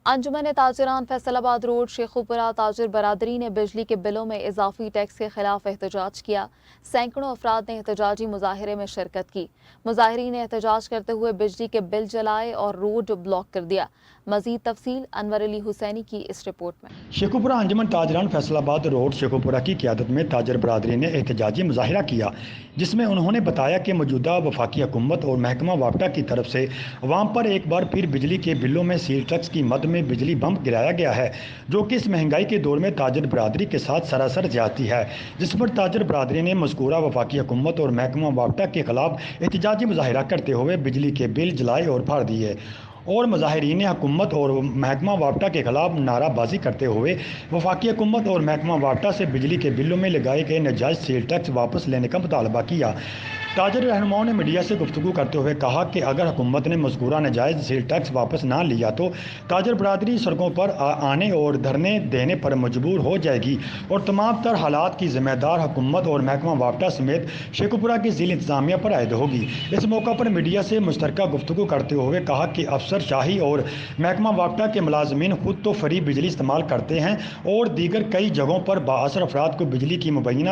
انجمن تاجران فیصلاباد road Sheikhupura تاجر برادری نے بجلی کے بلوں میں اضافی ٹیکس کے خلاف احتجاج کیا۔ سینکڑوں افراد نے احتجاجی مظاہرے میں شرکت کی۔ مظاہرین نے احتجاج کرتے ہوئے بجلی کے بل جلائے اور روڈ بلاک کر دیا۔ مزید تفصیل انور علی حسینی کی اس رپورٹ میں۔ شیخوپورہ انجمن تاجران فیصل آباد روڈ شیخوپورہ کی قیادت میں تاجر برادری نے احتجاجی مظاہرہ کیا، جس میں انہوں نے بتایا کہ موجودہ وفاقی حکومت اور محکمہ وابٹہ کی طرف سے عوام پر ایک بار پھر بجلی کے بلوں میں سیل ٹیکس کی مد میں بجلی بم گرایا گیا ہے، جو کہ اس مہنگائی کے دور میں تاجر برادری کے ساتھ سراسر زیادتی ہے، جس پر تاجر برادری نے مذکورہ وفاقی حکومت اور محکمہ وابٹہ کے خلاف احتجاجی مظاہرہ کرتے ہوئے بجلی کے بل جلائے اور پھاڑ دیے، اور مظاہرین نے حکومت اور محکمہ وابٹہ کے خلاف نعرہ بازی کرتے ہوئے وفاقی حکومت اور محکمہ وابٹہ سے بجلی کے بلوں میں لگائے گئے ناجائز سیل ٹیکس واپس لینے کا مطالبہ کیا۔ تاجر رہنماؤں نے میڈیا سے گفتگو کرتے ہوئے کہا کہ اگر حکومت نے مذکورہ ناجائز سیل ٹیکس واپس نہ لیا تو تاجر برادری سڑکوں پر آنے اور دھرنے دینے پر مجبور ہو جائے گی، اور تمام تر حالات کی ذمہ دار حکومت اور محکمہ وابٹہ سمیت شیخوپورہ کی ضلع انتظامیہ پر عائد ہوگی۔ اس موقع پر میڈیا سے مشترکہ گفتگو کرتے ہوئے کہا کہ افسر شاہی اور محکمہ وابٹہ کے ملازمین خود تو فری بجلی استعمال کرتے ہیں اور دیگر کئی جگہوں پر بااثر افراد کو بجلی کی مبینہ